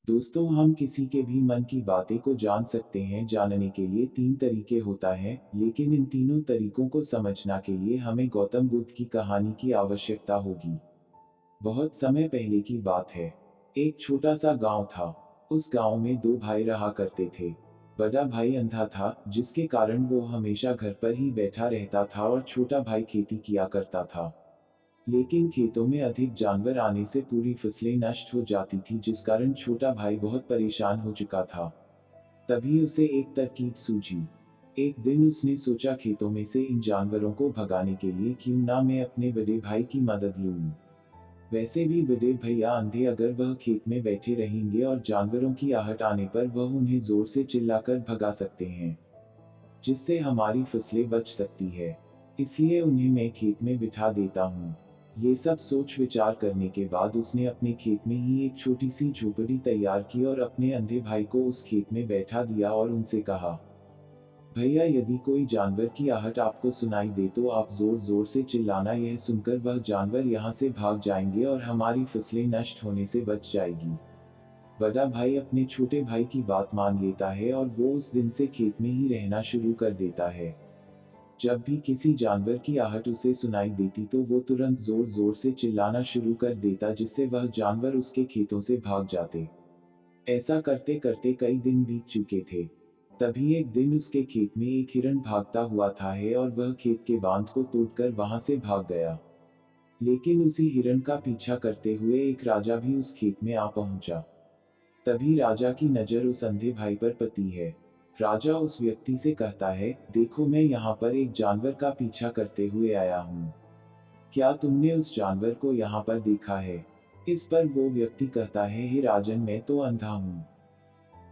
दोस्तों, हम किसी के भी मन की बातें को जान सकते हैं। जानने के लिए तीन तरीके होता है, लेकिन इन तीनों तरीकों को समझना के लिए हमें गौतम बुद्ध की कहानी की आवश्यकता होगी। बहुत समय पहले की बात है। एक छोटा सा गांव था। उस गांव में दो भाई रहा करते थे। बड़ा भाई अंधा था, जिसके कारण वो हमेशा घर पर ही बैठा रहता था और छोटा भाई खेती किया करता था। लेकिन खेतों में अधिक जानवर आने से पूरी फसलें नष्ट हो जाती थी, जिस कारण छोटा भाई बहुत परेशान हो चुका था। तभी उसे एक तरकीब सूझी। एक दिन उसने सोचा, खेतों में से इन जानवरों को भगाने के लिए क्यों ना मैं अपने बड़े भाई की मदद लूं। वैसे भी बड़े भैया अंधे, अगर वह खेत में बैठे रहेंगे और जानवरों की आहट आने पर वह उन्हें जोर से चिल्लाकर भगा सकते हैं, जिससे हमारी फसलें बच सकती है। इसलिए उन्हें मैं खेत में बिठा देता हूँ। ये सब सोच विचार करने के बाद उसने अपने खेत में ही एक छोटी सी झोपड़ी तैयार की और अपने अंधे भाई को उस खेत में बैठा दिया और उनसे कहा, भैया, यदि कोई जानवर की आहट आपको सुनाई दे तो आप जोर जोर से चिल्लाना। यह सुनकर वह जानवर यहाँ से भाग जाएंगे और हमारी फसलें नष्ट होने से बच जाएगी। बड़ा भाई अपने छोटे भाई की बात मान लेता है और वो उस दिन से खेत में ही रहना शुरू कर देता है। जब भी किसी जानवर की आहट उसे सुनाई देती तो वो तुरंत जोर जोर से चिल्लाना शुरू कर देता, जिससे वह जानवर उसके खेतों से भाग जाते। ऐसा करते करते कई दिन बीत चुके थे। तभी एक दिन उसके खेत में एक हिरण भागता हुआ था है और वह खेत के बांध को तोड़कर वहां से भाग गया। लेकिन उसी हिरण का पीछा करते हुए एक राजा भी उस खेत में आ पहुंचा। तभी राजा की नजर उस अंधे भाई पर पड़ती है। राजा उस व्यक्ति से कहता है, देखो, मैं यहाँ पर एक जानवर का पीछा करते हुए आया हूँ। क्या तुमने उस जानवर को यहाँ पर देखा है? इस पर वो व्यक्ति कहता है, हे राजन, मैं तो अंधा हूँ।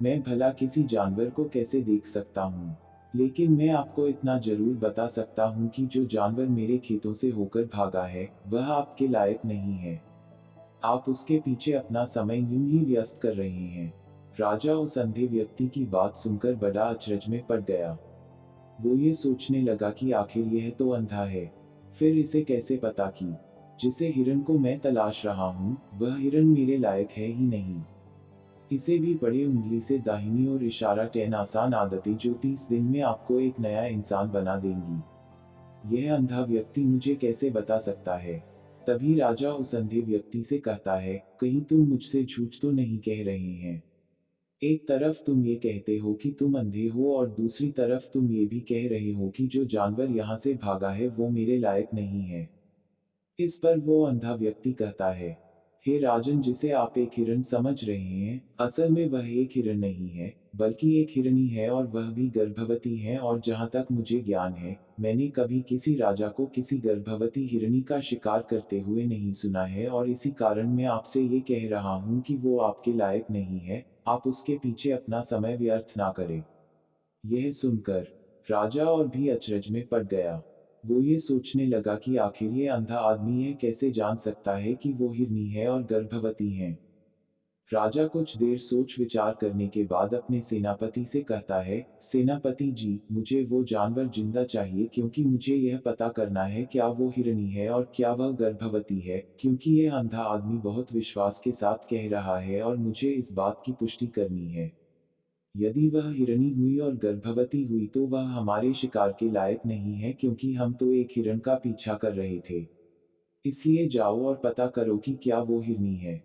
मैं भला किसी जानवर को कैसे देख सकता हूँ? लेकिन मैं आपको इतना जरूर बता सकता हूँ कि जो जानवर मेरे खेतों से होकर भागा है, वह आपके लायक नहीं है। आप उसके पीछे अपना समय यूं ही व्यस्त कर रहे हैं। राजा उस अंधे व्यक्ति की बात सुनकर बड़ा अचरज में पड़ गया। वो ये सोचने लगा कि आखिर यह तो अंधा है, फिर इसे कैसे पता कि जिसे हिरण को मैं तलाश रहा हूँ, वह हिरण मेरे लायक है ही नहीं। इसे भी बड़े उंगली से दाहिनी ओर इशारा 10 आसान आदतें जो 30 दिन में आपको एक नया इंसान बना देंगी। यह अंधा व्यक्ति मुझे कैसे बता सकता है? तभी राजा उस अंधे व्यक्ति से कहता है, कहीं तुम मुझसे झूठ तो नहीं कह रहे हैं? एक तरफ तुम ये कहते हो कि तुम अंधे हो और दूसरी तरफ तुम ये भी कह रहे हो कि जो जानवर यहाँ से भागा है वो मेरे लायक नहीं है। इस पर वो अंधा व्यक्ति कहता है, हे राजन, जिसे आप एक हिरण समझ रहे हैं, असल में वह एक हिरण नहीं है, बल्कि एक हिरनी है और वह भी गर्भवती है। और जहाँ तक मुझे ज्ञान है, मैंने कभी किसी राजा को किसी गर्भवती हिरनी का शिकार करते हुए नहीं सुना है, और इसी कारण मैं आपसे ये कह रहा हूँ कि वो आपके लायक नहीं है। आप उसके पीछे अपना समय व्यर्थ ना करें। यह सुनकर राजा और भी अचरज में पड़ गया। वो ये सोचने लगा कि आखिर ये अंधा आदमी यह कैसे जान सकता है कि वो हिरनी है और गर्भवती है। राजा कुछ देर सोच विचार करने के बाद अपने सेनापति से कहता है, सेनापति जी, मुझे वो जानवर जिंदा चाहिए, क्योंकि मुझे यह पता करना है क्या वो हिरनी है और क्या वह गर्भवती है, क्योंकि यह अंधा आदमी बहुत विश्वास के साथ कह रहा है और मुझे इस बात की पुष्टि करनी है। यदि वह हिरनी हुई और गर्भवती हुई तो वह हमारे शिकार के लायक नहीं है, क्योंकि हम तो एक हिरण का पीछा कर रहे थे। इसलिए जाओ और पता करो कि क्या वो हिरनी है।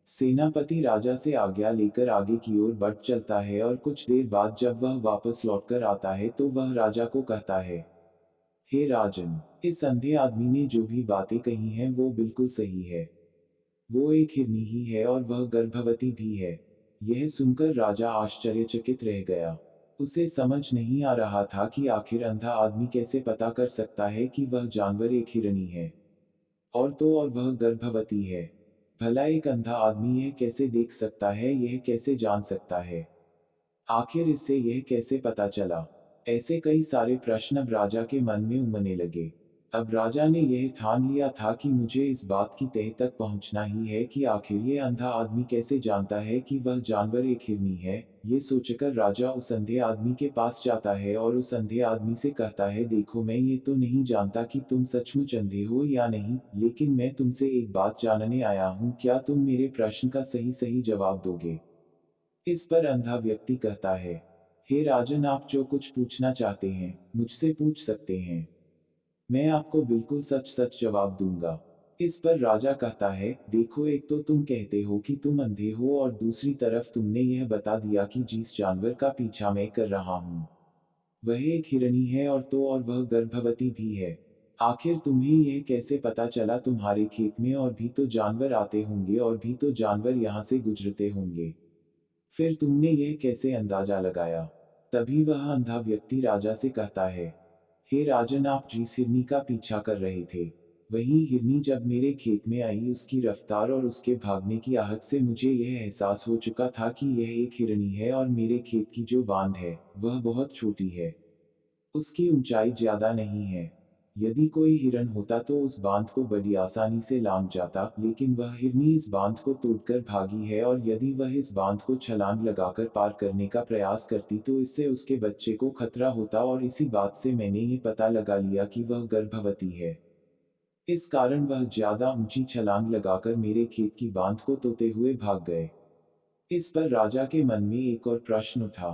सेनापति राजा से आज्ञा लेकर आगे की ओर बढ़ चलता है और कुछ देर बाद जब वह वापस लौटकर आता है तो वह राजा को कहता है, हे राजन, इस अंधे आदमी ने जो भी बातें कही हैं वो बिल्कुल सही है। वो एक हिरनी ही है और वह गर्भवती भी है। यह सुनकर राजा आश्चर्यचकित रह गया। उसे समझ नहीं आ रहा था कि आखिर अंधा आदमी कैसे पता कर सकता है कि वह जानवर एक हिरनी है, और तो और वह गर्भवती है। भला एक अंधा आदमी यह कैसे देख सकता है, यह कैसे जान सकता है? आखिर इससे यह कैसे पता चला? ऐसे कई सारे प्रश्न अब राजा के मन में उमड़ने लगे। अब राजा ने यह ठान लिया था कि मुझे इस बात की तह तक पहुंचना ही है कि आखिर ये अंधा आदमी कैसे जानता है कि वह जानवर एक हिरनी है। ये सोचकर राजा उस अंधे आदमी के पास जाता है और उस अंधे आदमी से कहता है, देखो, मैं ये तो नहीं जानता कि तुम सचमुच अंधे हो या नहीं, लेकिन मैं तुमसे एक बात जानने आया हूँ, क्या तुम मेरे प्रश्न का सही सही जवाब दोगे? इस पर अंधा व्यक्ति कहता है, हे राजन, आप जो कुछ पूछना चाहते हैं मुझसे पूछ सकते हैं। मैं आपको बिल्कुल सच सच जवाब दूंगा। इस पर राजा कहता है, देखो, एक तो तुम कहते हो कि तुम अंधे हो और दूसरी तरफ तुमने यह बता दिया कि जिस जानवर का पीछा मैं कर रहा हूँ वह एक हिरणी है और वह गर्भवती भी है। आखिर तुम्हें यह कैसे पता चला? तुम्हारे खेत में और भी तो जानवर आते होंगे और भी तो जानवर यहाँ से गुजरते होंगे। फिर तुमने यह कैसे अंदाजा लगाया? तभी वह अंधा व्यक्ति राजा से कहता है, हे राजन, आप जिस हिरनी का पीछा कर रहे थे वही हिरनी जब मेरे खेत में आई, उसकी रफ्तार और उसके भागने की आहट से मुझे यह एहसास हो चुका था कि यह एक हिरणी है और मेरे खेत की जो बांध है वह बहुत छोटी है। उसकी ऊंचाई ज्यादा नहीं है। यदि कोई हिरन होता तो उस बांध को बड़ी आसानी से लांघ जाता, लेकिन वह हिरनी इस बांध को तोड़कर भागी है और यदि वह इस बांध को छलांग लगाकर पार करने का प्रयास करती तो इससे उसके बच्चे को खतरा होता और इसी बात से मैंने ये पता लगा लिया कि वह गर्भवती है। इस कारण वह ज्यादा ऊंची छलांग लगाकर मेरे खेत की बांध को तोड़ते हुए भाग गए। इस पर राजा के मन में एक और प्रश्न उठा।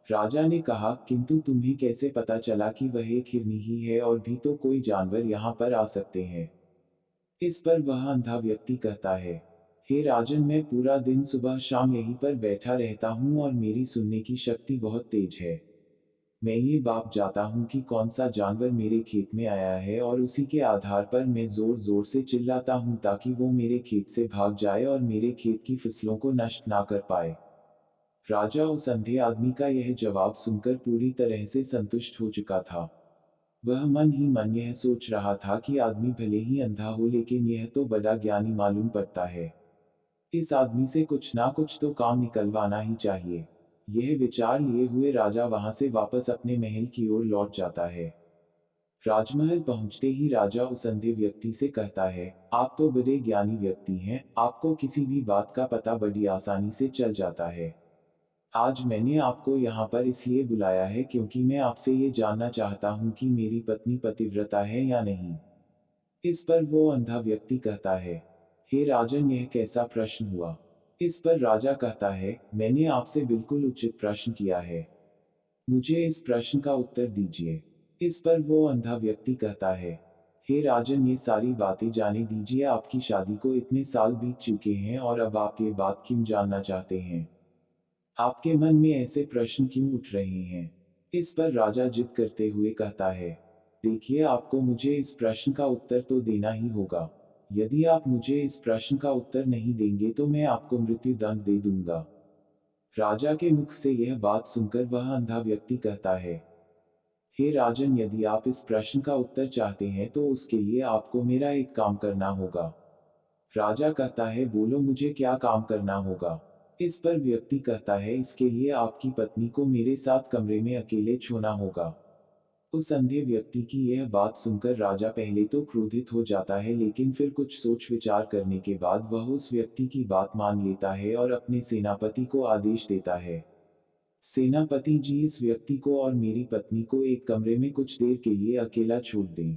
राजा ने कहा, किंतु तुम्हें कैसे पता चला कि वह एक हिरनी ही है और भी तो कोई जानवर यहाँ पर आ सकते हैं? इस पर वह अंधा व्यक्ति कहता है, हे राजन, मैं पूरा दिन सुबह शाम यहीं पर बैठा रहता हूँ और मेरी सुनने की शक्ति बहुत तेज है। मैं ये बाप जाता हूँ कि कौन सा जानवर मेरे खेत में आया है और उसी के आधार पर मैं जोर जोर से चिल्लाता हूँ ताकि वो मेरे खेत से भाग जाए और मेरे खेत की फसलों को नष्ट ना कर पाए। राजा उस अंधे आदमी का यह जवाब सुनकर पूरी तरह से संतुष्ट हो चुका था। वह मन ही मन यह सोच रहा था कि आदमी भले ही अंधा हो लेकिन यह तो बड़ा ज्ञानी मालूम पड़ता है। इस आदमी से कुछ ना कुछ तो काम निकलवाना ही चाहिए। यह विचार लिए हुए राजा वहां से वापस अपने महल की ओर लौट जाता है। राजमहल पहुंचते ही राजा उस अंधे व्यक्ति से कहता है, आप तो बड़े ज्ञानी व्यक्ति हैं, आपको किसी भी बात का पता बड़ी आसानी से चल जाता है। आज मैंने आपको यहाँ पर इसलिए बुलाया है क्योंकि मैं आपसे ये जानना चाहता हूँ कि मेरी पत्नी पतिव्रता है या नहीं। इस पर वो अंधा व्यक्ति कहता है, हे राजन, यह कैसा प्रश्न हुआ? इस पर राजा कहता है, मैंने आपसे बिल्कुल उचित प्रश्न किया है। मुझे इस प्रश्न का उत्तर दीजिए। इस पर वो अंधा व्यक्ति कहता है, हे राजन, ये सारी बातें जाने दीजिए, आपकी शादी को इतने साल बीत चुके हैं और अब आप ये बात क्यों जानना चाहते हैं? आपके मन में ऐसे प्रश्न क्यों उठ रहे हैं? इस पर राजा जिद करते हुए कहता है, देखिए, आपको मुझे इस प्रश्न का उत्तर तो देना ही होगा। यदि आप मुझे इस प्रश्न का उत्तर नहीं देंगे तो मैं आपको मृत्यु दंड दे दूंगा। राजा के मुख से यह बात सुनकर वह अंधा व्यक्ति कहता है, हे राजन, यदि आप इस प्रश्न का उत्तर चाहते हैं तो उसके लिए आपको मेरा एक काम करना होगा। राजा कहता है, बोलो, मुझे क्या काम करना होगा? इस पर व्यक्ति कहता है, इसके लिए आपकी पत्नी को मेरे साथ कमरे में अकेले छोड़ना होगा। उस अंधे व्यक्ति की यह बात सुनकर राजा पहले तो क्रोधित हो जाता है, लेकिन फिर कुछ सोच विचार करने के बाद वह उस व्यक्ति की बात मान लेता है और अपने सेनापति को आदेश देता है, सेनापति जी, इस व्यक्ति को और मेरी पत्नी को एक कमरे में कुछ देर के लिए अकेला छोड़ दें।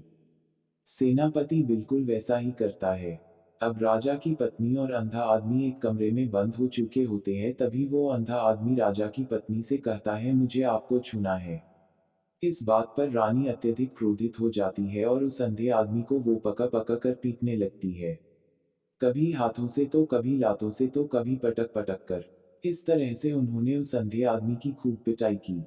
सेनापति बिल्कुल वैसा ही करता है। अब राजा की पत्नी और अंधा आदमी एक कमरे में बंद हो चुके होते हैं, तभी वो अंधा आदमी राजा की पत्नी से कहता है, मुझे आपको छूना है। इस बात पर रानी अत्यधिक क्रोधित हो जाती है और उस अंधे आदमी को वो पका पका कर पीटने लगती है। कभी हाथों से तो कभी लातों से तो कभी पटक पटक कर। इस तरह से उन्होंने उस अंधे आदमी की खूब पिटाई की।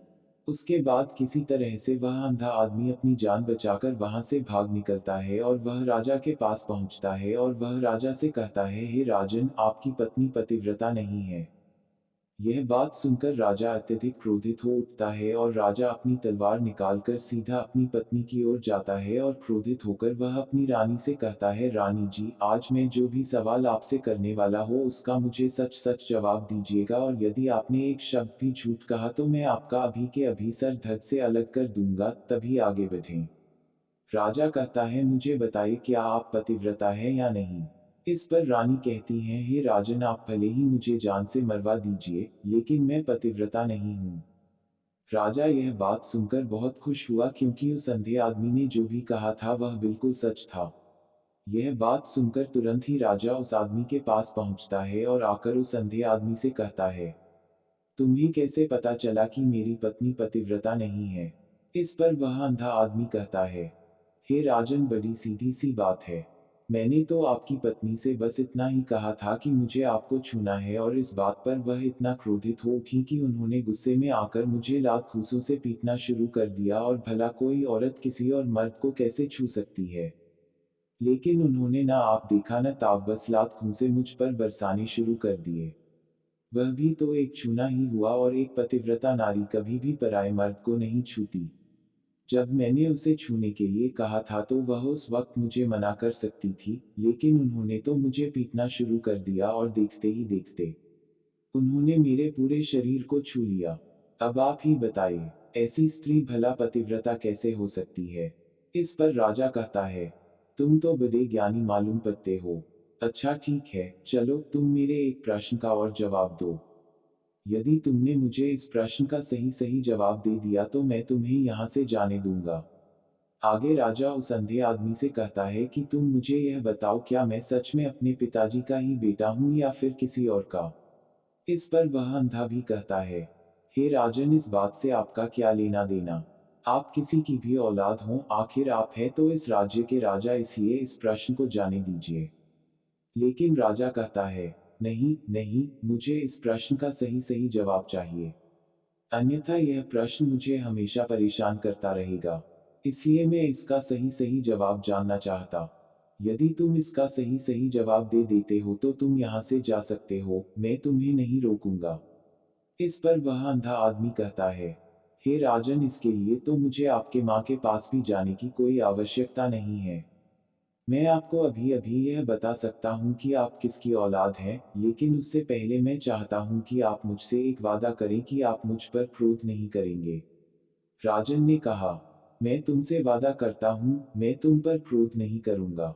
उसके बाद किसी तरह से वह अंधा आदमी अपनी जान बचाकर वहां से भाग निकलता है और वह राजा के पास पहुंचता है और वह राजा से कहता है, हे राजन, आपकी पत्नी पतिव्रता नहीं है। यह बात सुनकर राजा अत्यधिक क्रोधित हो उठता है और राजा अपनी तलवार निकालकर सीधा अपनी पत्नी की ओर जाता है और क्रोधित होकर वह अपनी रानी से कहता है, रानी जी, आज मैं जो भी सवाल आपसे करने वाला हो उसका मुझे सच सच जवाब दीजिएगा और यदि आपने एक शब्द भी झूठ कहा तो मैं आपका अभी के अभी सर धड़ से अलग कर दूंगा, तभी आगे बढ़ें। राजा कहता है, मुझे बताइए, क्या आप पतिव्रता है या नहीं? इस पर रानी कहती है, हे राजन, आप भले ही मुझे जान से मरवा दीजिए, लेकिन मैं पतिव्रता नहीं हूँ। राजा यह बात सुनकर बहुत खुश हुआ क्योंकि उस अंधे आदमी ने जो भी कहा था वह बिल्कुल सच था। यह बात सुनकर तुरंत ही राजा उस आदमी के पास पहुंचता है और आकर उस अंधे आदमी से कहता है, तुम्हें कैसे पता चला कि मेरी पत्नी पतिव्रता नहीं है? इस पर वह अंधा आदमी कहता है, हे राजन, बड़ी सीधी सी बात है। मैंने तो आपकी पत्नी से बस इतना ही कहा था कि मुझे आपको छूना है, और इस बात पर वह इतना क्रोधित हो उठी कि उन्होंने गुस्से में आकर मुझे लात घूंसों से पीटना शुरू कर दिया। और भला कोई औरत किसी और मर्द को कैसे छू सकती है? लेकिन उन्होंने ना आप देखा न ताव, बस लात घूंसे मुझ पर बरसाने शुरू कर दिए। वह भी तो एक छूना ही हुआ, और एक पतिव्रता नारी कभी भी पराये मर्द को नहीं छूती। जब मैंने उसे छूने के लिए कहा था तो वह उस वक्त मुझे मना कर सकती थी, लेकिन उन्होंने तो मुझे पीटना शुरू कर दिया, और देखते ही देखते उन्होंने मेरे पूरे शरीर को छू लिया। अब आप ही बताइए, ऐसी स्त्री भला पतिव्रता कैसे हो सकती है? इस पर राजा कहता है, तुम तो बड़े ज्ञानी मालूम पड़ते हो। अच्छा ठीक है, चलो तुम मेरे एक प्रश्न का और जवाब दो। यदि तुमने मुझे इस प्रश्न का सही सही जवाब दे दिया तो मैं तुम्हें यहाँ से जाने दूंगा। आगे राजा उस अंधे आदमी से कहता है कि तुम मुझे यह बताओ, क्या मैं सच में अपने पिताजी का ही बेटा हूँ या फिर किसी और का? इस पर वह अंधा भी कहता है, हे राजन, इस बात से आपका क्या लेना देना? आप किसी की भी औलाद हो, आखिर आप है तो इस राज्य के राजा, इसलिए इस प्रश्न को जाने दीजिए। लेकिन राजा कहता है, नहीं नहीं, मुझे इस प्रश्न का सही सही जवाब चाहिए, अन्यथा यह प्रश्न मुझे हमेशा परेशान करता रहेगा। इसलिए मैं इसका सही सही जवाब जानना चाहता। यदि तुम इसका सही सही जवाब दे देते हो तो तुम यहाँ से जा सकते हो, मैं तुम्हें नहीं रोकूंगा। इस पर वह अंधा आदमी कहता है, हे राजन, इसके लिए तो मुझे आपके माँ के पास भी जाने की कोई आवश्यकता नहीं है। मैं आपको अभी अभी यह बता सकता हूँ कि आप किसकी औलाद हैं, लेकिन उससे पहले मैं चाहता हूँ कि आप मुझसे एक वादा करें कि आप मुझ पर क्रोध नहीं करेंगे। राजन ने कहा, मैं तुमसे वादा करता हूँ, मैं तुम पर क्रोध नहीं करूंगा।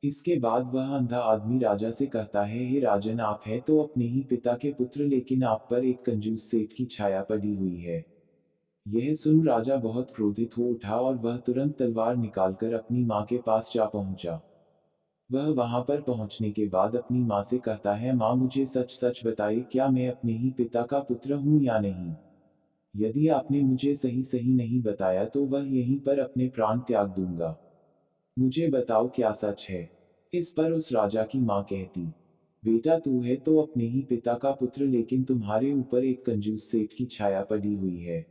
इसके बाद वह अंधा आदमी राजा से कहता है, हे राजन, आप है तो अपने ही पिता के पुत्र, लेकिन आप पर एक कंजूस सेठ की छाया पड़ी हुई है। यह सुन राजा बहुत क्रोधित हो उठा, और वह तुरंत तलवार निकालकर अपनी माँ के पास जा पहुंचा। वह वहां पर पहुंचने के बाद अपनी माँ से कहता है, माँ, मुझे सच सच बताइए, क्या मैं अपने ही पिता का पुत्र हूँ या नहीं? यदि आपने मुझे सही सही नहीं बताया तो वह यहीं पर अपने प्राण त्याग दूंगा। मुझे बताओ, क्या सच है? इस पर उस राजा की माँ कहती, बेटा, तू है तो अपने ही पिता का पुत्र, लेकिन तुम्हारे ऊपर एक कंजूस सेठ की छाया पड़ी हुई है।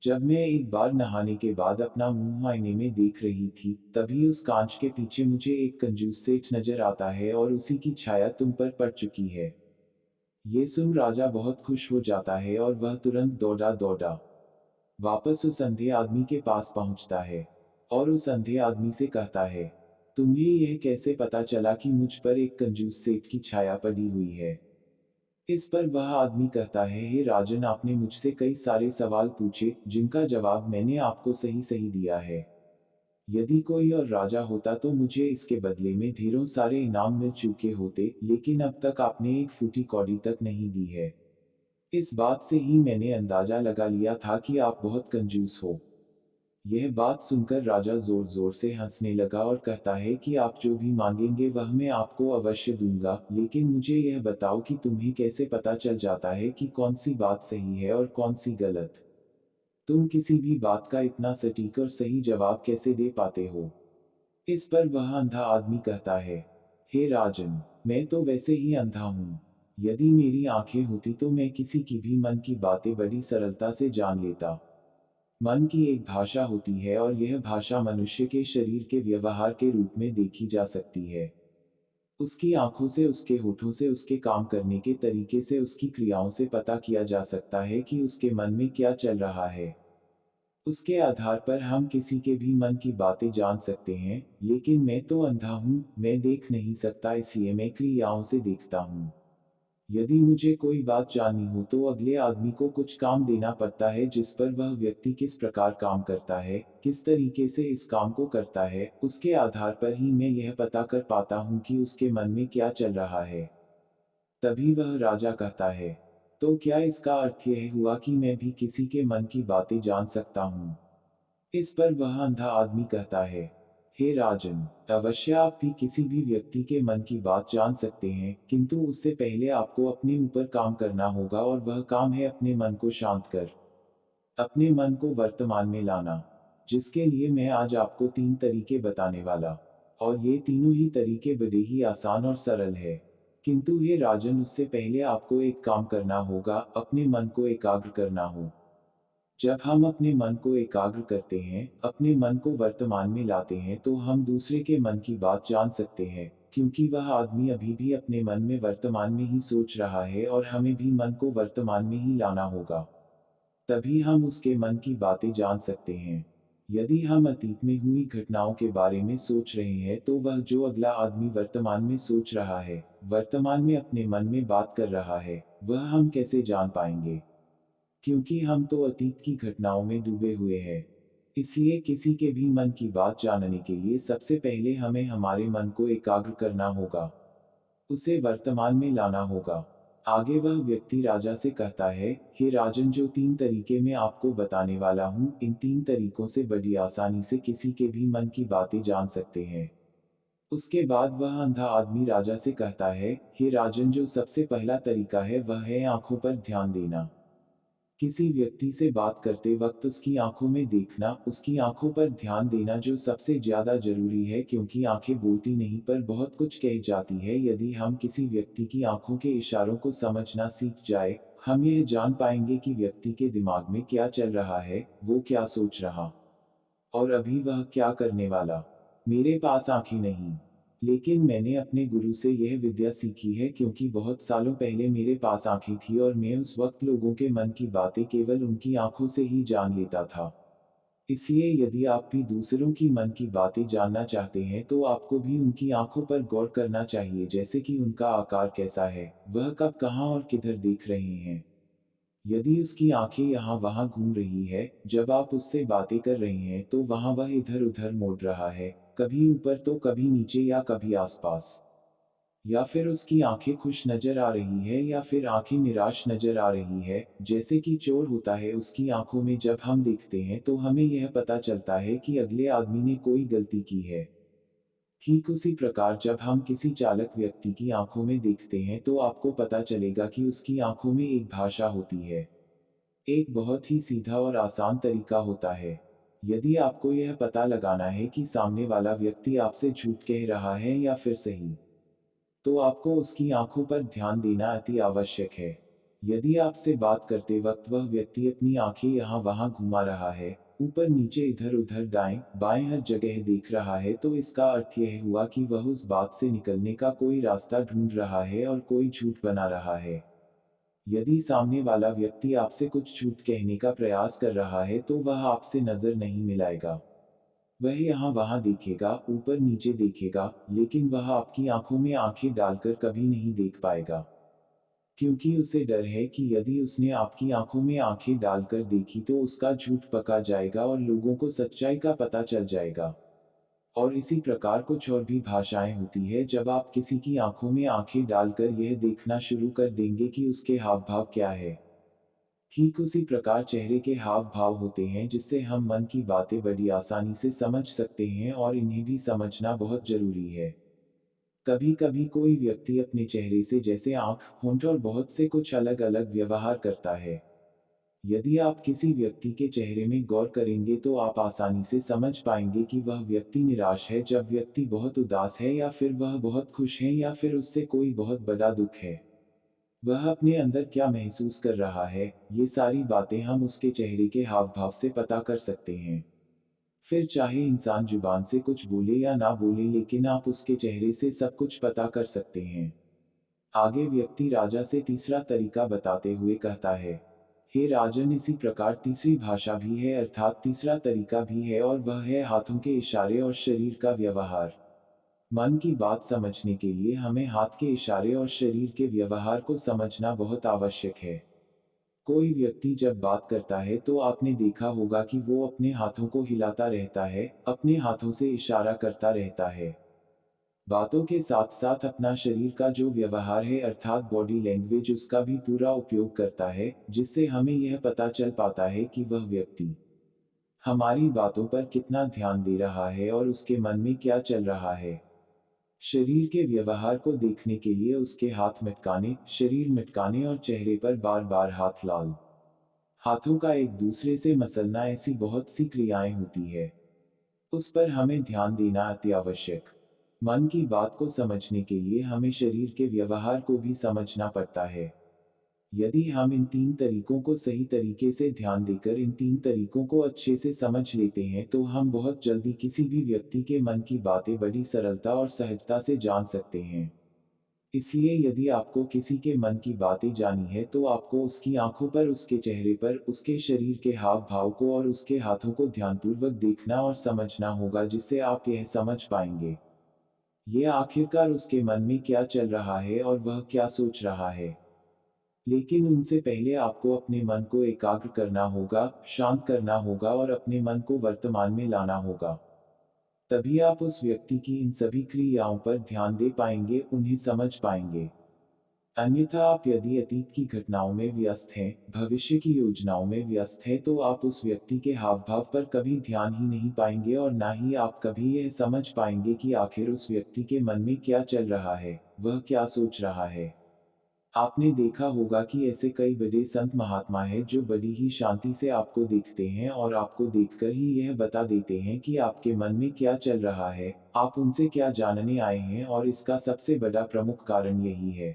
जब मैं एक बार नहाने के बाद अपना मुंह आईने में देख रही थी, तभी उस कांच के पीछे मुझे एक कंजूस सेठ नजर आता है, और उसी की छाया तुम पर पड़ चुकी है। ये सुन राजा बहुत खुश हो जाता है, और वह तुरंत दौड़ा दौड़ा वापस उस अंधे आदमी के पास पहुंचता है, और उस अंधे आदमी से कहता है, तुम्हें यह कैसे पता चला कि मुझ पर एक कंजूस सेठ की छाया पड़ी हुई है? इस पर वह आदमी कहता है, हे राजन, आपने मुझसे कई सारे सवाल पूछे, जिनका जवाब मैंने आपको सही सही दिया है। यदि कोई और राजा होता तो मुझे इसके बदले में ढेरों सारे इनाम मिल चुके होते, लेकिन अब तक आपने एक फूटी कौड़ी तक नहीं दी है। इस बात से ही मैंने अंदाजा लगा लिया था कि आप बहुत कंजूस हो। यह बात सुनकर राजा जोर जोर से हंसने लगा, और कहता है कि आप जो भी मांगेंगे वह मैं आपको अवश्य दूंगा, लेकिन मुझे यह बताओ कि तुम्हें कैसे पता चल जाता है कि कौन सी बात सही है और कौन सी गलत? तुम किसी भी बात का इतना सटीक और सही जवाब कैसे दे पाते हो? इस पर वह अंधा आदमी कहता है, हे राजन, मैं तो वैसे ही अंधा हूँ। यदि मेरी आंखें होती तो मैं किसी की भी मन की बातें बड़ी सरलता से जान लेता। मन की एक भाषा होती है, और यह भाषा मनुष्य के शरीर के व्यवहार के रूप में देखी जा सकती है। उसकी आंखों से, उसके होठों से, उसके काम करने के तरीके से, उसकी क्रियाओं से पता किया जा सकता है कि उसके मन में क्या चल रहा है। उसके आधार पर हम किसी के भी मन की बातें जान सकते हैं, लेकिन मैं तो अंधा हूँ, मैं देख नहीं सकता, इसलिए मैं क्रियाओं से देखता हूँ। यदि मुझे कोई बात जाननी हो तो अगले आदमी को कुछ काम देना पड़ता है, जिस पर वह व्यक्ति किस प्रकार काम करता है, किस तरीके से इस काम को करता है, उसके आधार पर ही मैं यह पता कर पाता हूँ कि उसके मन में क्या चल रहा है। तभी वह राजा कहता है, तो क्या इसका अर्थ यह हुआ कि मैं भी किसी के मन की बातें जान सकता हूँ? इस पर वह अंधा आदमी कहता है, हे राजन, अवश्य आप भी किसी भी व्यक्ति के मन की बात जान सकते हैं, किंतु उससे पहले आपको अपने ऊपर काम करना होगा और वह काम है अपने मन को शांत कर अपने मन को वर्तमान में लाना। जिसके लिए मैं आज आपको 3 तरीके बताने वाला। और ये तीनों ही तरीके बड़े ही आसान और सरल है। किंतु ये राजन, उससे पहले आपको एक काम करना होगा, अपने मन को एकाग्र करना हो। जब हम अपने मन को एकाग्र करते हैं, अपने मन को वर्तमान में लाते हैं, तो हम दूसरे के मन की बात जान सकते हैं, क्योंकि वह आदमी अभी भी अपने मन में वर्तमान में ही सोच रहा है और हमें भी मन को वर्तमान में ही लाना होगा। तभी हम उसके मन की बातें जान सकते हैं। यदि हम अतीत में हुई घटनाओं के बारे में सोच रहे हैं, तो वह जो अगला आदमी वर्तमान में सोच रहा है, वर्तमान में अपने मन में बात कर रहा है, वह हम कैसे जान पाएंगे? क्योंकि हम तो अतीत की घटनाओं में डूबे हुए हैं। इसलिए किसी के भी मन की बात जानने के लिए सबसे पहले हमें हमारे मन को एकाग्र करना होगा, उसे वर्तमान में लाना होगा। आगे वह व्यक्ति राजा से कहता है, हे राजन, जो 3 तरीके मैं आपको बताने वाला हूँ, इन 3 तरीकों से बड़ी आसानी से किसी के भी मन की बातें जान सकते हैं। उसके बाद वह अंधा आदमी राजा से कहता है, हे राजन, जो सबसे पहला तरीका है वह है आंखों पर ध्यान देना। किसी व्यक्ति से बात करते वक्त उसकी आंखों में देखना, उसकी आंखों पर ध्यान देना जो सबसे ज्यादा जरूरी है, क्योंकि आंखें बोलती नहीं पर बहुत कुछ कह जाती है। यदि हम किसी व्यक्ति की आंखों के इशारों को समझना सीख जाए, हम यह जान पाएंगे कि व्यक्ति के दिमाग में क्या चल रहा है, वो क्या सोच रहा और अभी वह क्या करने वाला। मेरे पास आंखें नहीं, लेकिन मैंने अपने गुरु से यह विद्या सीखी है, क्योंकि बहुत सालों पहले मेरे पास आंखें थी और मैं उस वक्त लोगों के मन की बातें केवल उनकी आंखों से ही जान लेता था। इसलिए यदि आप भी दूसरों की मन की बातें जानना चाहते हैं, तो आपको भी उनकी आंखों पर गौर करना चाहिए, जैसे कि उनका आकार कैसा है, वह कब, कहाँ और किधर देख रहे हैं। यदि उसकी आंखें यहाँ वहाँ घूम रही है, जब आप उससे बातें कर रहे हैं, तो वहाँ वह इधर उधर मोड़ रहा है, कभी ऊपर तो कभी नीचे या कभी आसपास। या फिर उसकी आंखें खुश नजर आ रही है या फिर आंखें निराश नजर आ रही है, जैसे कि चोर होता है उसकी आंखों में जब हम देखते हैं, तो हमें यह पता चलता है कि अगले आदमी ने कोई गलती की है। ठीक उसी प्रकार जब हम किसी चालक व्यक्ति की आंखों में देखते हैं, तो आपको पता चलेगा कि उसकी आंखों में एक भाषा होती है। एक बहुत ही सीधा और आसान तरीका होता है। यदि आपको यह पता लगाना है कि सामने वाला व्यक्ति आपसे झूठ कह रहा है या फिर सही, तो आपको उसकी आंखों पर ध्यान देना अति आवश्यक है। यदि आपसे बात करते वक्त वह व्यक्ति अपनी आंखें यहाँ वहाँ घुमा रहा है, ऊपर नीचे इधर उधर दाएं बाएं हर जगह देख रहा है, तो इसका अर्थ यह हुआ कि वह उस बात से निकलने का कोई रास्ता ढूंढ रहा है और कोई झूठ बना रहा है। यदि सामने वाला व्यक्ति आपसे कुछ झूठ कहने का प्रयास कर रहा है, तो वह आपसे नजर नहीं मिलाएगा। वह यहाँ वहाँ देखेगा, ऊपर नीचे देखेगा, लेकिन वह आपकी आंखों में आंखें डालकर कभी नहीं देख पाएगा। क्योंकि उसे डर है कि यदि उसने आपकी आंखों में आंखें डालकर देखी, तो उसका झूठ पका जाएगा और लोगों को सच्चाई का पता चल जाएगा। और इसी प्रकार कुछ और भी भाषाएं होती है, जब आप किसी की आंखों में आंखें डालकर यह देखना शुरू कर देंगे कि उसके हाव भाव क्या है। ठीक उसी प्रकार चेहरे के हाव भाव होते हैं, जिससे हम मन की बातें बड़ी आसानी से समझ सकते हैं और इन्हें भी समझना बहुत जरूरी है। कभी कभी कोई व्यक्ति अपने चेहरे से, जैसे आंख, होंठ और बहुत से कुछ अलग अलग व्यवहार करता है। यदि आप किसी व्यक्ति के चेहरे में गौर करेंगे, तो आप आसानी से समझ पाएंगे कि वह व्यक्ति निराश है, जब व्यक्ति बहुत उदास है, या फिर वह बहुत खुश है, या फिर उससे कोई बहुत बड़ा दुख है। वह अपने अंदर क्या महसूस कर रहा है, ये सारी बातें हम उसके चेहरे के हाव भाव से पता कर सकते हैं। फिर चाहे इंसान जुबान से कुछ बोले या ना बोले, लेकिन आप उसके चेहरे से सब कुछ पता कर सकते हैं। आगे व्यक्ति राजा से तीसरा तरीका बताते हुए कहता है, हे राजन, इसी प्रकार तीसरी भाषा भी है, अर्थात तीसरा तरीका भी है, और वह है हाथों के इशारे और शरीर का व्यवहार। मन की बात समझने के लिए हमें हाथ के इशारे और शरीर के व्यवहार को समझना बहुत आवश्यक है। कोई व्यक्ति जब बात करता है, तो आपने देखा होगा कि वो अपने हाथों को हिलाता रहता है, अपने हाथों से इशारा करता रहता है। बातों के साथ साथ अपना शरीर का जो व्यवहार है, अर्थात बॉडी लैंग्वेज, उसका भी पूरा उपयोग करता है, जिससे हमें यह पता चल पाता है कि वह व्यक्ति हमारी बातों पर कितना ध्यान दे रहा है और उसके मन में क्या चल रहा है। शरीर के व्यवहार को देखने के लिए उसके हाथ मटकाने, शरीर मटकाने और चेहरे पर बार बार हाथ लाल हाथों का एक दूसरे से मसलना, ऐसी बहुत सी क्रियाएं होती है। उस पर हमें ध्यान देना अति आवश्यक। मन की बात को समझने के लिए हमें शरीर के व्यवहार को भी समझना पड़ता है। यदि हम इन तीन तरीकों को सही तरीके से ध्यान देकर इन तीन तरीकों को अच्छे से समझ लेते हैं तो हम बहुत जल्दी किसी भी व्यक्ति के मन की बातें बड़ी सरलता और सहजता से जान सकते हैं। इसलिए यदि आपको किसी के मन की बातें जानी है तो आपको उसकी आंखों पर, उसके चेहरे पर, उसके शरीर के हाव भाव को और उसके हाथों को ध्यानपूर्वक देखना और समझना होगा, जिससे आप यह समझ पाएंगे ये आखिरकार उसके मन में क्या चल रहा है और वह क्या सोच रहा है। लेकिन उनसे पहले आपको अपने मन को एकाग्र करना होगा, शांत करना होगा और अपने मन को वर्तमान में लाना होगा। तभी आप उस व्यक्ति की इन सभी क्रियाओं पर ध्यान दे पाएंगे, उन्हें समझ पाएंगे। अन्यथा आप यदि अतीत की घटनाओं में व्यस्त हैं, भविष्य की योजनाओं में व्यस्त हैं, तो आप उस व्यक्ति के हाव भाव पर कभी ध्यान ही नहीं पाएंगे और ना ही आप कभी यह समझ पाएंगे कि आखिर उस व्यक्ति के मन में क्या चल रहा है, वह क्या सोच रहा है। आपने देखा होगा कि ऐसे कई बड़े संत महात्मा हैं जो बड़ी ही शांति से आपको देखते हैं और आपको देखकर ही यह बता देते हैं कि आपके मन में क्या चल रहा है, आप उनसे क्या जानने आए हैं, और इसका सबसे बड़ा प्रमुख कारण यही है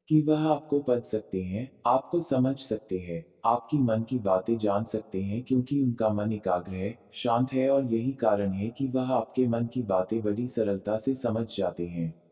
कि वह आपको पढ़ सकते हैं, आपको समझ सकते हैं, आपकी मन की बातें जान सकते हैं, क्योंकि उनका मन एकाग्र है, शांत है और यही कारण है कि वह आपके मन की बातें बड़ी सरलता से समझ जाते हैं।